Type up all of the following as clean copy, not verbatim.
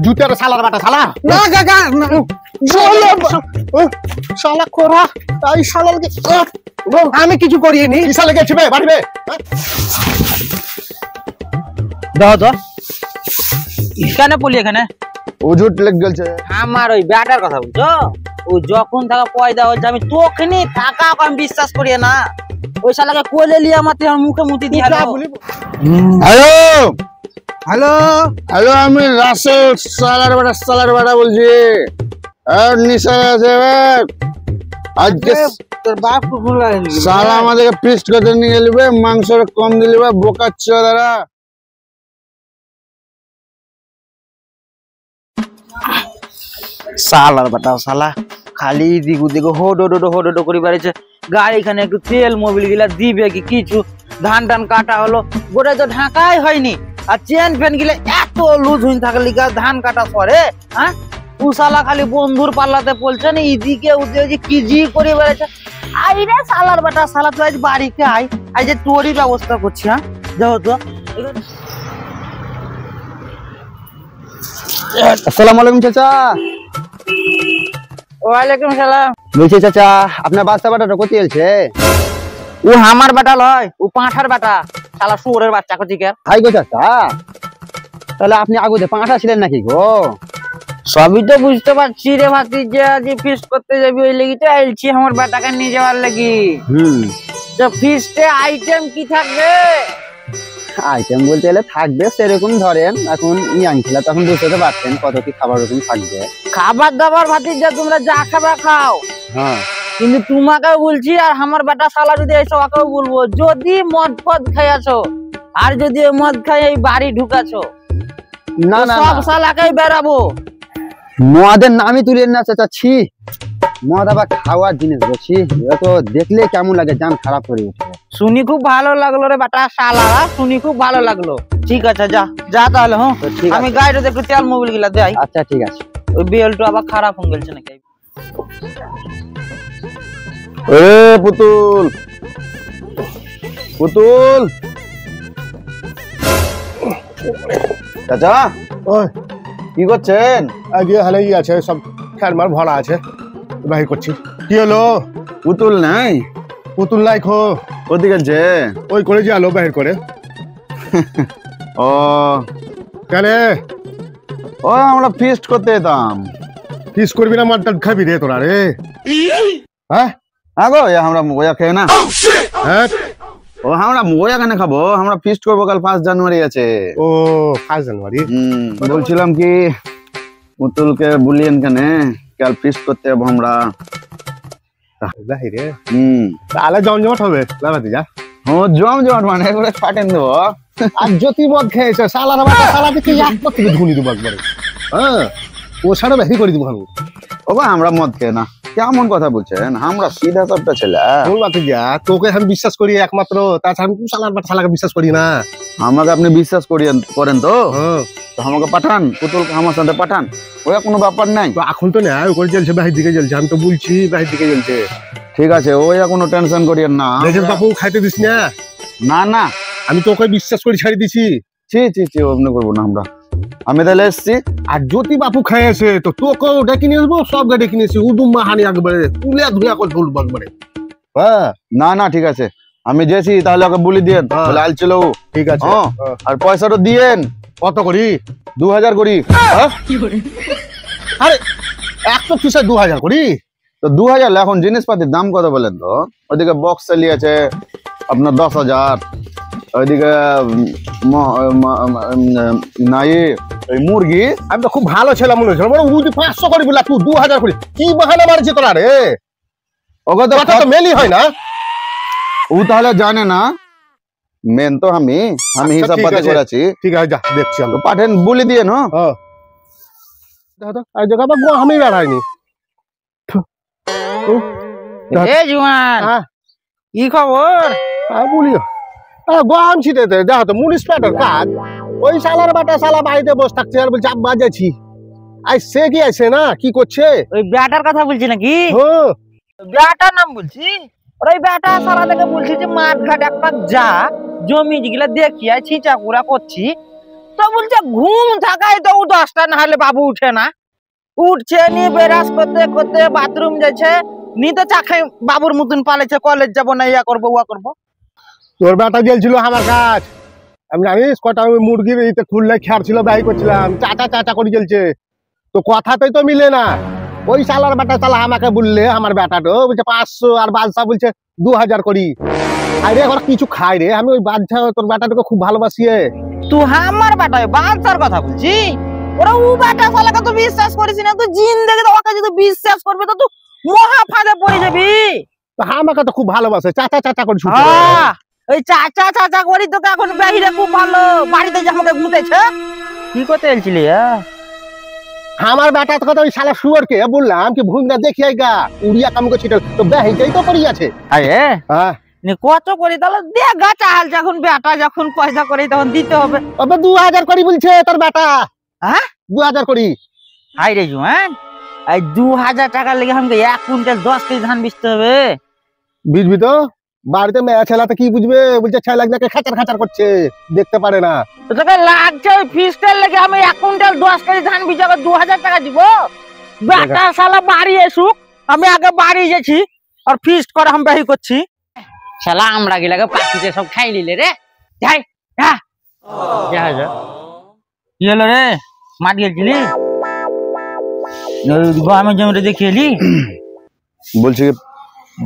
জুতের শালার বাটা শালা না কাকা শালা কোরা এই শালার আমি কিছু করিনি শালা গেছিবে বাড়িবে দাও তো কেন পড়লি এখানে ওজুট লেগ গেছে আমার ওই ব্যাটার কথা বলছো ও যখন থাকা পয়দা হচ্ছে আমি তোখনি থাকা আমি বিশ্বাস করি না ওই শালাকে কোলে লিয়ে আমার মুখে মুতি দিয়ে হ্যালো হ্যালো হ্যালো আমি রাসেল সালার বাটা বলছি আর নিশা আছে আজকে তোর বাপ সালা আমাদেরকে পিস্ট করতে নিয়ে গেলিবে মাংসের কম দিলিবে বোকাচ্ছ দাদা সালার বাটা শালা খালি দিগু দিগু হোডো করে বেড়েছে গাড়িখানে একটু তেল মোবিল গিলা দিবে কি কিছু ধান টান কাটা হলো গোটা তো ঢাকাই হয়নি আর চেন ফেন গিলে এত লুজ হয়ে থাকলে ধান কাটা পরে হ্যাঁ উসালা খালি বন্ধুর পাল্লাতে বলছে না ইদিকে উদিকে কি জি করে বেড়েছে আইরে সালার বাটা শালা তো আজ বাড়িতে আই যে তোরই ব্যবস্থা করছি হ্যাঁ যাও তো আসসালামু আলাইকুম চাচা ওয়ালাইকুম সালাম বলছি চাচা আপনার বাচ্চা বাটাটা কোথায় এলছে ও আমার বাটা লয় ও পাঁঠার বাটা শালা শুয়োরের বাচ্চা কোথিকে হাই গো চাচা তাহলে আপনি আগুতে পাঁঠা ছিলেন নাকি গো সবই তো বুঝতে পারছি রে ভাতি যে আজ ফিস্ট করতে যাবি ওই লেগে তো আইলছি আমার বাটাকে নিয়ে যাওয়ার লাগি তো ফিস্টে আইটেম কি থাকবে আইটেম বলতে গেলে থাকবে সেরকম ধরেন এখন ইয়াং ছেলে তখন বুঝতে পারছেন কত কি খাবার রকম থাকবে খাবার দাবার ভাতি যা তোমরা যা খাবার খাও হ্যাঁ কিন্তু তোমাকেও বলছি আর আমার বাটা শালা যদি এসো ওকেও বলবো যদি মদ ফদ খাইয়াছো আর যদি মদ খাই এই বাড়ি ঢুকাছো না না সব শালাকেই বেরাবো মদের নামই তুলেন না চাচা ছি মদ আবার খাওয়ার জিনিস বেশি তো দেখলে কেমন লাগে জান খারাপ করে উঠে শুনি খুব ভালো লাগলো রে বাটা শালারা শুনি খুব ভালো লাগলো ঠিক আছে যা যা তাহলে হ্যাঁ আমি গাড়িতে একটু তেল মোবিল গিলা দেই আচ্ছা ঠিক আছে ওই বেলটা আবার খারাপ হয়ে গেছে নাকি এ পুতুল পুতুল চাচা ওই কি করছেন আগে হালে আছে সব খেলমার ভরা আছে বাহির করছি কি হলো পুতুল নাই খো ওদিকে আছে ওই করে যে আলো বাহির করে ও কেন ও আমরা ফিস্ট করতে যেতাম ফিস্ট করবি না মারটা খাবি রে তোরা রে হ্যাঁ আগো আমরা মোয়া খেয়ে না হ্যাঁ ও আমরা মোয়া কেন খাবো আমরা ফিস্ট করবো কাল 5 জানুয়ারি আছে ও 5 জানুয়ারি বলছিলাম কি পুতুলকে বলিয়েন কেন কাল ফিস্ট করতে যাবো আমরা তাহলে জমজমাট হবে লাগাতে যা ও জমজমাট মানে একবারে ফাটেন দেবো আর জ্যোতি মদ খেয়েছে সালার বাটা সালা থেকে একবার থেকে ধুনি দেবো একবারে হ্যাঁ ও সারা বেশি করে দিব আমি ও আমরা মদ খেয়ে না কেমন কথা বলছেন আমরা সিধা সবটা ছেলে বলবাতে যা তোকে আমি বিশ্বাস করি একমাত্র তাছাড়া আমি সালার বাটা সালাকে বিশ্বাস করি না আমাকে আপনি বিশ্বাস করেন তো আমাকে পাঠান পুতুলকে আমার সাথে পাঠান ওই কোনো ব্যাপার নাই তো এখন তো না ওই করে জ্বলছে বাহির দিকে জ্বলছে আমি তো বলছি বাহির দিকে জ্বলছে ঠিক আছে ওই কোনো টেনশন করিয়েন না বাপু খাইতে দিস না না না আমি তোকে বিশ্বাস করে ছাড়ি দিছি ছি অমনি করবো না আমি তাহলে এসছি আর জ্যোতি বাপু খাইয়েছে তো তোকেও ডেকে নিয়ে আসবো সব ডেকে নিয়ে এসছি উদুম মাহানি একবারে তুলে ধুয়া করে ধরবো একবারে হ্যাঁ না ঠিক আছে আমি যেছি তাহলে ওকে বলি দিয়েন তাহলে আল চলো ঠিক আছে আর পয়সাটা দিয়েন কত করি 2000 করি আরে এক তো ফিসে 2000 করি তো 2000 এখন জিনিসপাতির দাম কত বলেন তো ওইদিকে বক্স চালিয়েছে আপনার 10,000 ওইদিকে নাই ওই মুরগি আমি তো খুব ভালো ছেলে মনে হচ্ছিল 500 করি বলে তুই 2000 করি কি বাহানা মারছে তোরা রে ওকে তো মেলি হয় না ও তাহলে জানে না মেন তো আমি হিসাব পাতি করেছি ঠিক আছে যা দেখছি আমি পাঠেন বলে দিয়ে না এই জায়গা তো আমি বেড়াইনি এ জুয়ান কি খবর বলিও গম ছিটে দেখো তো মুনিসিপালিটির কাজ ওই সালার বাটা সালা বাড়িতে বসে থাকছে আর বলছে আব্বা যাচ্ছি আই সে কি আছে না কি করছে ওই ব্যাটার কথা বলছি নাকি ব্যাটার নাম বলছি ওই ব্যাটা সালা থেকে বলছি যে মাঠ ঘাট এক পাক যা জমি যেগুলা দেখি ছিঁচা কুড়া করছি তো বলছে ঘুম থাকায় তো 10টা না হলে বাবু উঠে না। উঠছে নি বেরাস করতে করতে বাথরুম যাচ্ছে নি তো চা খাই বাবুর মতন পালেছে কলেজ যাবো না ইয়া করবো ওয়া করবো। তোর বেটা গেছিল আমার কাজ, আমি জানিস কটা ওই মুরগির ইতে খুললে খেয়ার ছিল ব্যয় করছিলাম, চাচা চাচা করে গেলছে। তো কথাতেই তো মিলে না। ওই শালার বেটা শালা আমাকে বললে আমার বেটাটো বলছে 500 আর বাদশা বলছে 2000 করি। আরে এখন কিছু খাই রে, আমি ওই বাদশা তোর বেটাটাকে খুব ভালোবাসি। তুই আমার বেটায় বাচ্চার কথা বলছি, ওরা ও বেটা শালাকে তো বিশ্বাস করিস না। তুই জিন্দেগি তো ওকে যদি বিশ্বাস করবে তো তুই মহা ফাঁদে পড়ে যাবি। তো আমাকে তো খুব ভালোবাসে, চাচা চাচা করে ছুটে। ওই চাচা চাচা করি তোকে এখন বাহিরে খুব ভালো, বাড়িতে যে আমাকে গুতেছে। কি করতে এলছিলি? আমার বেটা তো কথা ওই শালা শুয়োরকে বললাম কি ভুঙ্গা দেখিয়ে গা উড়িয়া কাম করছিল তো বেহিতেই তো পড়ি আছে। আরে হ্যাঁ কত করি তাহলে দে গা চাল, যখন বেটা যখন পয়সা করি তখন দিতে হবে। তবে 2000 করি বলছে তোর বেটা। হ্যাঁ 2000 করি। হাই রে জুয়ান, এই 2000 টাকা লেগে আমাকে 1 কুইন্টাল 10 কেজি ধান বেচতে হবে। বুঝবি তো, বাড়িতে মেয়ে ছেলাতে কি বুঝবে, বলছে ছেলে নাকি খাচার খাচার করছে দেখতে পারে না। তো তোকে লাগছে ওই ফিস্টের লেগে আমি 1 কুইন্টাল 10 কেজি ধান বেচাবে 2000 টাকা দিব? বেটা শালা বাড়ি এসুক, আমি আগে বাড়ি গেছি আর ফিস্ট করে আমি বাহি করছি। শালা আমরা গিলাকে পাখিতে সব খাই নিলে রে। যাই যা যা যা কি হলো রে, মাঠ গেছিলি? আমি জমিটা দেখে এলি। বলছি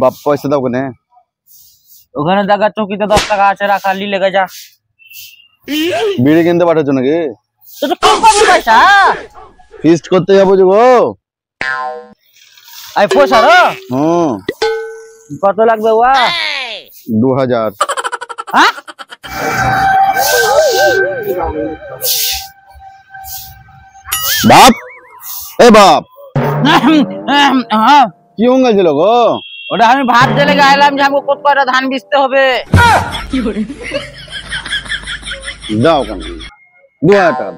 বাপ পয়সা দাও কেন? ওখানে দেখা চৌকিতে 10 টাকা আছে রাখা, লিলে গে যা। বিড়ি কিনতে পাঠাচ্ছ নাকি? তো কম পাবি পয়সা? ফিস্ট করতে যাবো যে গো। আই পয়সা রো? হুম। কত লাগবে ওয়া? 2000। হ্যাঁ বাপ এ বাপ হ্যাঁ কি হয়েছিল গো? ওটা আমি ভাত দিলে গাইলাম যে আমাকে কত কয়টা ধান বেচতে হবে। দাও কেন 2000 টাকা?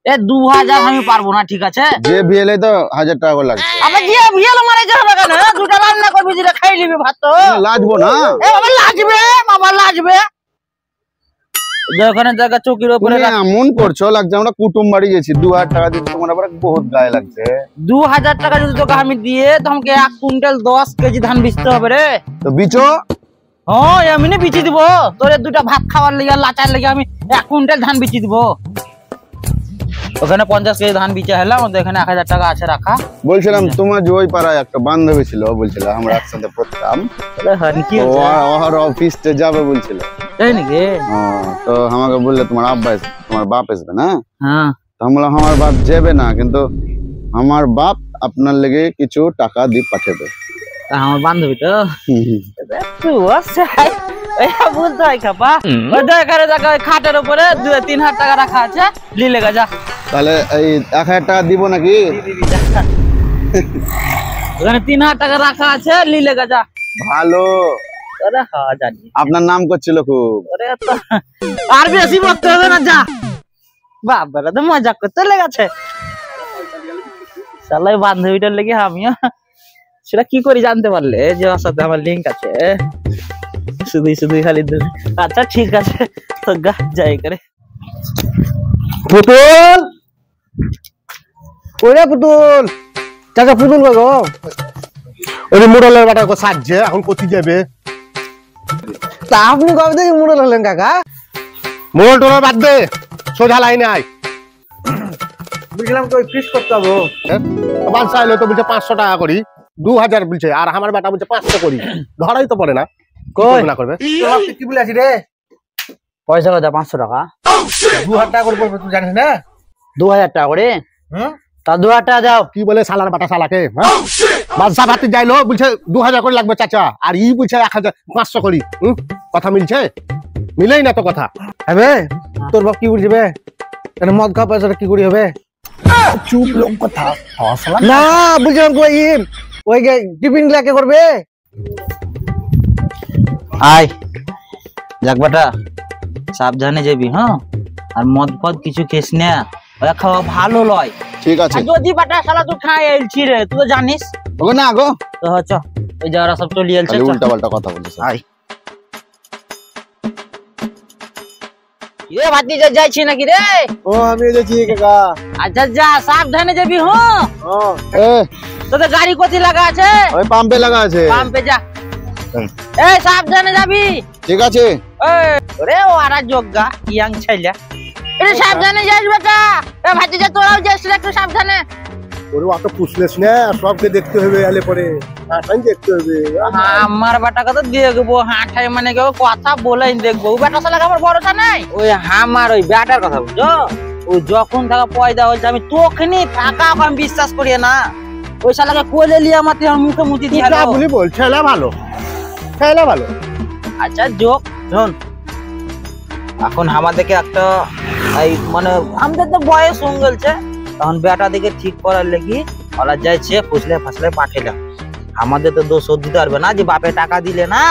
এ 2000 আমি পারবো না, ঠিক আছে? যে বিয়েলে তো 1000 টাকা করে লাগছে। আবার যে বিয়েল মারা যাবে কেন? দুটা রান্না করবি, যেটা খাই নিবি ভাত তো। লাজবো না? এ বাবা লাজবে, বাবা লাজবে। ওখানে জায়গা চৌকির উপরে এমন করছো লাগছে আমরা কুটুম বাড়ি গেছি, 2000 টাকা দিচ্ছ তোমার আবার বহুত গায়ে লাগছে। 2000 টাকা যদি তোকে আমি দিয়ে তোমাকে 1 কুইন্টাল 10 কেজি ধান বেচতে হবে রে। তো বিচো? হ্যাঁ এমনি বিচি দিব তোর, দুটা ভাত খাওয়ার লেগে লাচার লেগে আমি 1 কুইন্টাল ধান বিচি দিব। ওখানে 50 কেজি ধান বিচা হলাম, ওদের এখানে 1000 টাকা আছে রাখা। বলছিলাম তোমার যে ওই পাড়ায় একটা বান্ধবী ছিল, বলছিল আমরা একসাথে পড়তাম, ওর অফিসে যাবে বলছিল। তাই নাকি? তো আমাকে বললে তোমার আব্বা তোমার বাপ আসবে না? হ্যাঁ তো বললাম আমার বাপ যাবে না, কিন্তু আমার বাপ আপনার লেগে কিছু টাকা দিয়ে পাঠাবে। আমার বান্ধবী তো বলতে হয় খাপা, খাটের উপরে 2-3 হাজার টাকা রাখা আছে, লিলে গা যা। তাহলে এই 1000 টাকা দিব নাকি? ওখানে 3000 টাকা রাখা আছে, লিলে গা যা। ভালো। আরে হ্যাঁ জানি। আপনার নাম করছিল খুব। আর বেশি বলতে হবে না, যা। বাবারা তো মজা করতে লেগেছে শালাই বান্ধবীটার লেগে। আমিও সেটা কি করি জানতে পারলে যে ওর সাথে আমার লিঙ্ক আছে, শুধুই খালি। আচ্ছা ঠিক আছে, তো গা যাই করে। পুতুল ওরে পুতুল, চাচা পুতুল গো ওরে মোড়লের বাটা কো সাজছে, এখন কোথায় যাবে? তা আপনি কবে থেকে মোড়ল হলেন কাকা? মোড়ল টোড়ল বাদ দে, সোজা লাইনে আয়। বুঝলাম তো ফিক্স করতে হবে। বাদশা এলো তো বলছে 500 টাকা করি, 2000 বলছে, আর আমার বেটা বলছে 500 করি। ধরাই তো পড়ে না, কই না করবে। কি বলে আছি রে? পয়সা কথা 500 টাকা, 2000 টাকা করে পড়বে, তুই জানিস না? 2000 টাকা করে। তা 2000 টাকা দাও। কি বলে শালার বাটা শালাকে? বাদশা ভাতি যাইলো বলছে 2000 করে লাগবে চাচা, আর ই বলছে 1500 করি। কথা মিলছে? মিলেই না তো কথা। হ্যাঁ তোর বাপ কি বুঝবে? মদ খাওয়া পয়সাটা কি করি হবে? চুপ লোক কথা না বুঝলাম কই ওই টিফিন গুলা কে করবে? আয় যাক বেটা, সাবধানে যাবি। হ্যাঁ আর মদ ফদ কিছু খেস না, ওরা খাওয়া ভালো লয়। ঠিক আছে। যদি বেটা শালা তুই খাই এলছি রে, তুই তো জানিস। ওগো না গো, তো চ ওই যারা সব চলি এলছে, উল্টা পাল্টা কথা বলছিস। আয়। ये ভাতিজা যাইছি নাকি রে? ও আমি যাচ্ছি কাকা। আচ্ছা যা, সাবধানে যাবি। হ্যাঁ এ তোদের গাড়ি কোথায় লাগা আছে? ওই পাম্পে লাগা আছে। পাম্পে যা। এই সাবধানে যাবি। ঠিক আছে। রে ও আরা যোগা ইয়াং ছেলে, এ সাবধানে যাস বেটা। এ ভাতিজা তোরাও যাস একটু সাবধানে। ওরে অত পুষলেস না, সবকে দেখতে হবে, এলে পরে হাঁটাই দেখতে হবে। আমার বেটাকে তো দেখবো, হাঁটাই মানে কেউ কথা বলেই দেখবো। ও বেটা শালাকে আমার ভরসা নাই। ওই আমার ওই বেটার কথা বুঝছো, ও যখন থাকা পয়দা হয়েছে আমি তখনই থাকা আমি বিশ্বাস করি না। ওই শালাকে কোলে নিয়ে আমার মুখে মুতি দিয়ে বলি বল, ছেলে ভালো, ছেলে ভালো। আচ্ছা যোগ শোন, এখন আমাদেরকে একটা এই মানে আমাদের তো বয়স হয়ে গেছে, তখন বেটা দিকে ঠিক করার লেগে ওরা যাইছে ফুসলে ফাসলে পাঠাইলাম। আমাদের তো দোষ দিতে পারবে না যে বাপে টাকা দিলে না।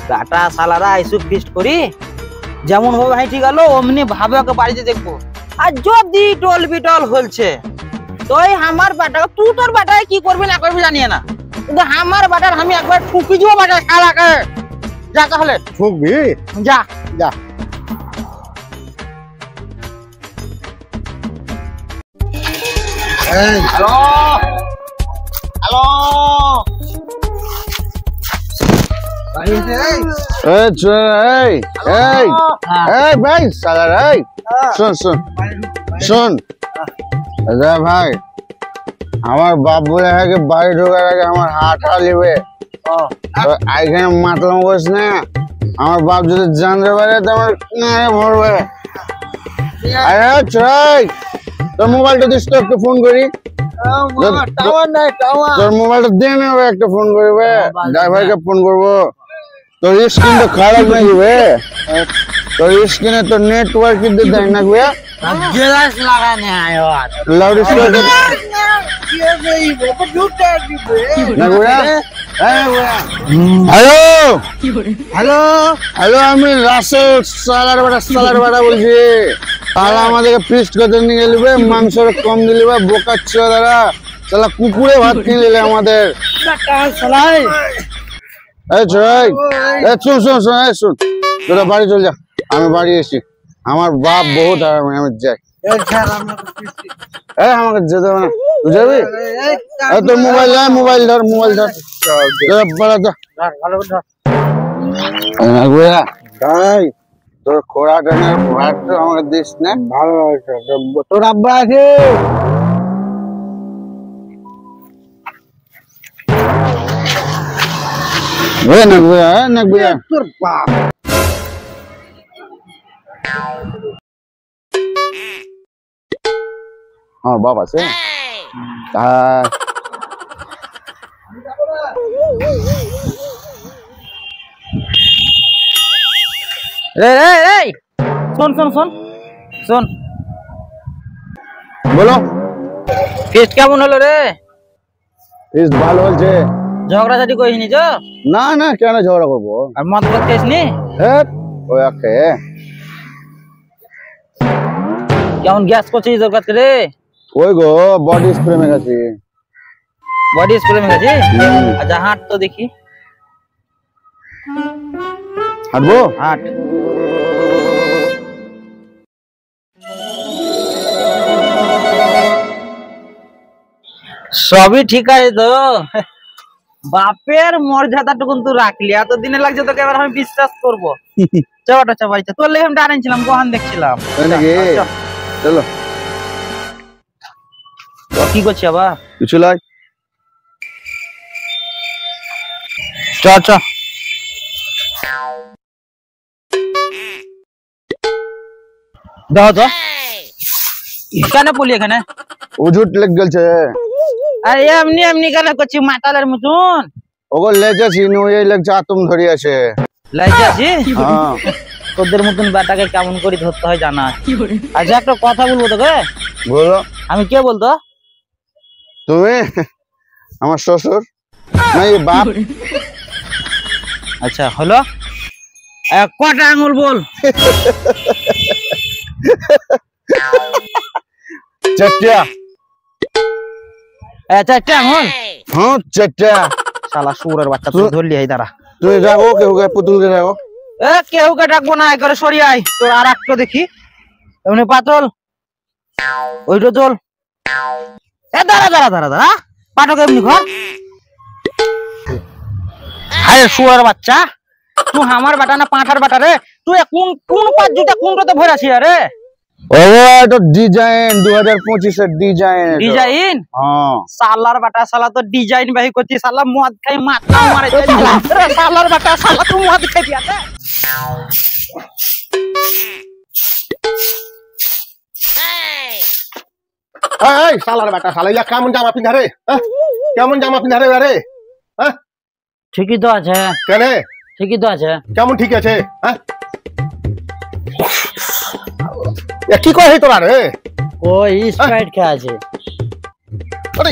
বেটা শালারা আইসু ফিস্ট করি, যেমন ভাবে হাঁটি গেল অমনি ভাবে ওকে বাড়িতে দেখবো। আর যদি টল বিটল হলছে তো আমার বেটাকে, তুই তোর বেটাকে কি করবি না করবি জানিয়ে না, কিন্তু আমার বেটার আমি একবার ঠুকি দিব বেটা শালাকে। যা তাহলে ঠুকবি, যা যা। হ্যালো হ্যালো ভাই সালার, শোন শোন শোন ভাই, আমার বাপ বলে বাড়ি ঢোকার আগে আমার হাঁটা নেবে। এখানে মাতলাম বস না, আমার বাপ যদি জানতে পারে তো আমার ভরবে। তোর মোবাইলটা দিস তো, একটু ফোন করি। তোর মোবাইলটা দিয়ে নেবে, একটা ফোন করবে, ড্রাইভারকে ফোন করবো। তোর স্ক্রিনটা খারাপ নাকি বে? তোর স্ক্রিনে তোর নেটওয়ার্ক কিন্তু দেয় না বে। গ্লাস লাগানে আয়ার loud speaker hello hello hello, আমি রাসেল সালার বাড়া বলছি। তাহলে আমাদেরকে ফিস্ট করতে নিয়ে গেলিবে, মাংস কম দিলিবে, বোকাচ্ছ দাদা। তাহলে কুকুরে ভাত কিনে নিলে আমাদের। শুন শোন শোন শোন, তোরা বাড়ি চল যা, আমি বাড়ি এসছি। আমার বাপ বহুত আরামে, আমি যাই। আমাকে যেতে হবে না, তুই যাবি? তোর মোবাইল ধর, মোবাইল ধর, মোবাইল ধর। তোর খোড়া টানের ভাত তো আমাকে দিস না। ভালো, তোর আব্বা আছে? তোর বাপ আমার বাপ আছে। শোন শোন শোন শোন, বলো ফিস্ট কেমন হলো রে? ফিস্ট ভালো হচ্ছে। ঝগড়াঝাটি করিসনি তো? না না, কেন ঝগড়া করবো? আর মদ ফদ খাইসনি? ওই আখে কেমন গ্যাস করছিস তোর কাছে রে? ওই গো বডি স্প্রে মে গেছি। বডি স্প্রে মে গেছি? আচ্ছা হাঁট তো দেখি। হাঁটবো? হাঁট। সবই ঠিক আছে তো, বাপের মর্যাদাটুকু তুই রাখলি, এতদিনে লাগছে তোকে এবার আমি বিশ্বাস করবো। চাবাটা চাবাইছে তোর লেগে আমি আনছিলাম, গহান দেখছিলাম। চলো কি করছি আবার? কিছু নয়, চ চ। দেখো তো কেন পড়লি এখানে? উজুট লেগ গেছে। আরে এমনি এমনি কেন করছি মাতালের মতন? ওগো লেগেছি ওই লেগছে, আতম ধরি আছে। লাইছি হ্যাঁ, তোদের মতন বেটাকে কেমন করে ধরতে হয় জানা। আচ্ছা একটা কথা বলবো তোকে। বলো। আমি কে বলতো? তুমি আমার শ্বশুর না বাপ? আচ্ছা হলো, কটা আঙুল বল? চারটা। চারটে আঙুল? হ্যাঁ চারটা। শালা শুয়োরের বাচ্চা, তুই ধরলি এই দাঁড়া। তুই রাখো, কেউ পুতুলকে রাখো। কেউকে ডাকবো না, একবারে সরি আয়। তোর আর একটা দেখি এমনি পাতল ওইটা চল। দাঁড়া দাঁড়া দাঁড়া দাঁড়া, পাঠক এমনি ঘর। আরে শুয়ার বাচ্চা, তুই আমার বাটা না পাঁঠার বাটা রে? তুই কোন কোন পাঁচ জুতা কোনটাতে ভরে আছিস রে? ও এটা ডিজাইন 2025 এর ডিজাইন। ডিজাইন? হ্যাঁ সালার বাটা শালা তো ডিজাইন বাহি করছি, শালা মদ খাই মাথা মারে সালার বাটা শালা তুই মদ খাই দিয়াতে। এই শালার বেটা শালা ইয়া কেমন জামা পিন্ধা রে? কেমন জামা পিন্ধা রে রে? ঠিকই তো আছে। কেন ঠিকই তো আছে। কেমন ঠিক আছে? কি কয় তোরা রে? ওই স্প্রাইট খেয়ে আছে। আরে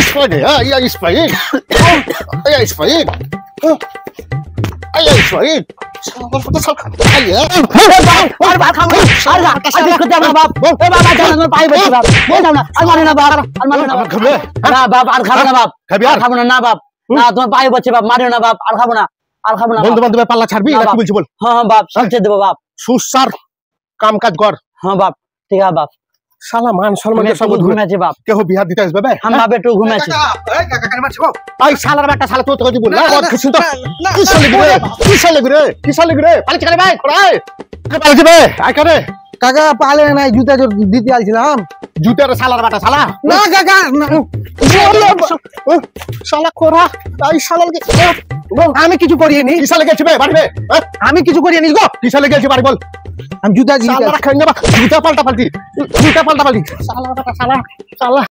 স্প্রাইট ইয়া স্প্রাইট ইয়া স্প্রাইট স্প্রাইট বন্ধু বান্ধবের পাল্লা ছাড়বি না? কি বলছি বল? হ্যাঁ বাপ, সবচেয়ে দেবো বাপ। সুসার কাম কাজ কর। হ্যাঁ বাপ, ঠিক আছে বাপ। শালা মান সম্মান সব ঘুমেছে বাপ। কেউ বিহার দিতে আসবে বে? আমি বাপ একটু ঘুমেছি। এই শালার বেটা শালা তো তোকে বল না কিছু তো কি শালা রে? কি শালা রে? কি শালা রে? পালিয়ে চলে ভাই খড়াই পালিয়ে যাবে আই করে। কাকা পালে নাই, জুতা দিতে আইছিলাম। জুতার শালার বেটা শালা না কাকা, শালা কোরা এই শালাকে আমি কিছু করিনি। কি শালা গেছে বে বাড়বে? আমি কিছু করিনি গো। কি শালা গেছে বাড়ি বল? আমি জুতা শালা রাখ জুতা পাল্টা পাল্টি শালা বেটা শালা শালা